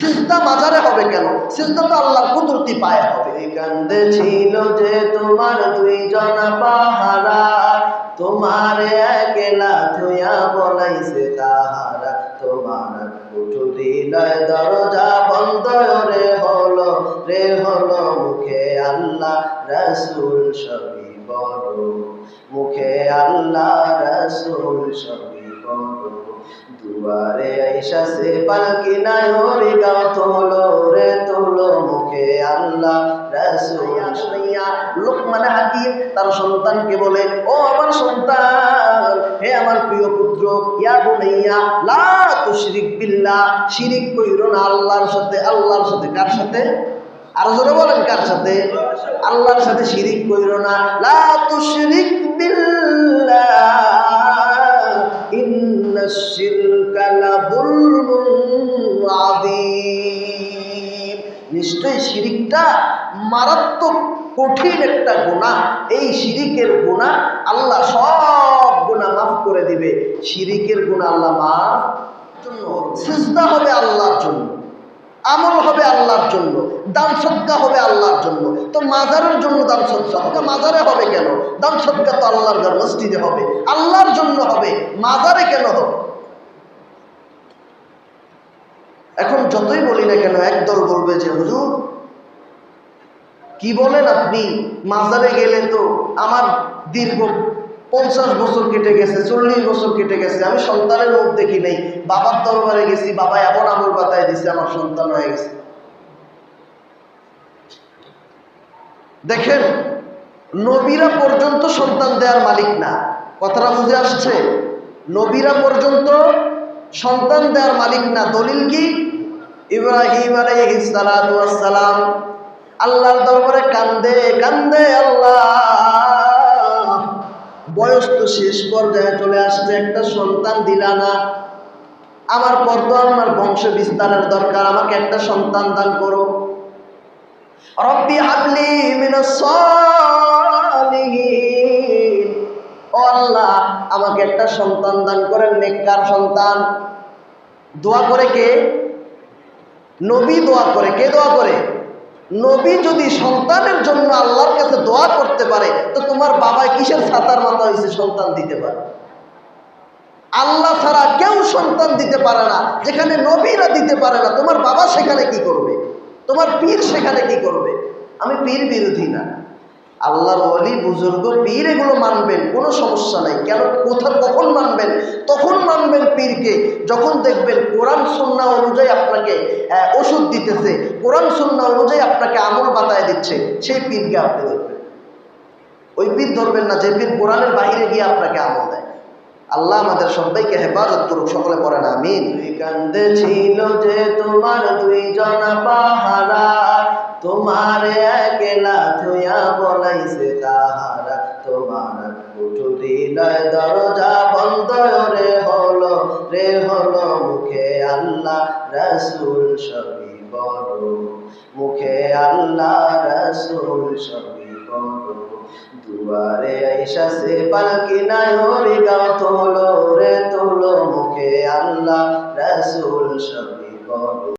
সিজদা মাজারে হবে কেন? সিজদা তো আল্লাহর কুদরতি পায়ে হবে। কান্দে ছিল যে তোমার দুইজন পাহারা, তোমার একলা থুয়া বলাইছে তাহারা, তোমার কুঠুরিলয় দরজা বন্ধ রে হলো মুখে আল্লাহ রাসূল সবই বড়, মুখে আল্লাহ রাসূল সবই বড়। দুয়ারে আইসা সে পালকি নাই ওরে গাও তোলো মুখে আল্লাহ রাসূল। লোকমান হাকিম তার সন্তানকে বলে, ও আমার সন্তান, হে আমার প্রিয় পুত্র, ইয়া বুনাইয়া লা তুশরিক বিল্লাহ, শিরিক কইরো না আল্লাহর সাথে। আল্লাহর সাথে কার সাথে? আর জোরে বলেন, কার সাথে? আল্লাহর সাথে শিরিক কইরো না। লা তুশরিক বিল্লাহ ইন্নাশ শিরকা লাযুলমুন আযীম। নিশ্চয়ই শিরিকটা মারাত্মক কঠিন একটা গুনাহ। এই শিরিকের গুনাহ আল্লাহ সব গুনাহ মাফ করে দিবে। শিরিকের গুনাহ আল্লাহ মাফ জন্য। সিজদা হবে আল্লাহর জন্য, আমল হবে আল্লাহর জন্য, দান সদকা হবে আল্লাহর জন্য। তো মাজারের জন্য দান সদকা মাজারে হবে কেন? দান সদকা তো আল্লাহর ঘর মসজিদে হবে, আল্লাহর জন্য হবে, মাজারে কেন হবে? এখন যতই বলি না কেন একদল বলবে যে হুজুর কি বলেন আপনি, মাজারে গেলে তো আমার দীর্ঘ 50 বছর কেটে গেছে, 40 বছর কেটে গেছে, আমি সন্তানের মুখ দেখি নাই, বাবার দরবারে গেছি, বাবা এমন আমল বাতায় দিছে, আমার সন্তান হয়ে গেছে। দেখেন, নবীরা পর্যন্ত সন্তান দেওয়ার মালিক না। কথাটা বুঝে আসছে? নবীরা পর্যন্ত সন্তান দেওয়ার মালিক না। দলিল কি? ইব্রাহিম আলাইহিস সালাতু ওয়াস সালাম আল্লাহর দরবারে কান্দে কান্দে, আল্লাহ বয়স তো শেষ পর্যায়ে চলে আসছে, একটা সন্তান দিলা না, আমার পর তো আমার বংশ বিস্তারের দরকার, আমাকে একটা সন্তান দান করো। রব্বি হাবলি মিনাস সালিহিন, ও আল্লাহ আমাকে একটা সন্তান দান করেন, নেককার সন্তান। দোয়া করে কে? নবী দোয়া করে। কে দোয়া করে? নবী যদি সন্তানের জন্য আল্লাহর কাছে দোয়া করতে পারে, তো তোমার বাবা কিসের ছাতার মাথা হয়েছে সন্তান দিতে পারে? আল্লাহ ছাড়া কেউ সন্তান দিতে পারে না। যেখানে নবীরা দিতে পারে না, তোমার বাবা সেখানে কি করবে? তোমার পীর সেখানে কি করবে? আমি পীর বিরোধী না, আল্লাহর ওলি বুজুর্গ পীর এগুলো মানবেন, কোনো সমস্যা নাই। কেন কখন মানবেন? তখন মানবেন পীরকে যখন দেখবেন কোরআন সুন্নাহ অনুযায়ী আপনাকে ওষুধ দিতেছে, কোরআন সুন্নাহ অনুযায়ী আপনাকে আমল বাতায় দিচ্ছে, সেই পীরকে আপনি ধরবেন। ওই পীর ধরবেন না যে পীর কোরআনের বাইরে গিয়ে আপনাকে আমল দেয়। আল্লাহ আমাদের সবাইকে হেফাজত করুক, সকলে পড়েন আমিন। কান্দে ছিল যে তোমার দুইজন পাহারা, তোমার একলা থুয়া বলাইছে তাহারা, তোমার কুঠুরিলয় দরজা বন্ধ রে হলো মুখে আল্লাহ রাসূল সবই বড়, মুখে আল্লাহ রাসূল সবই বড়। দুয়ারে আইসা সে পালকি নাই ওরে গাও তোলো মুখে আল্লাহ রাসূল সবই বড়।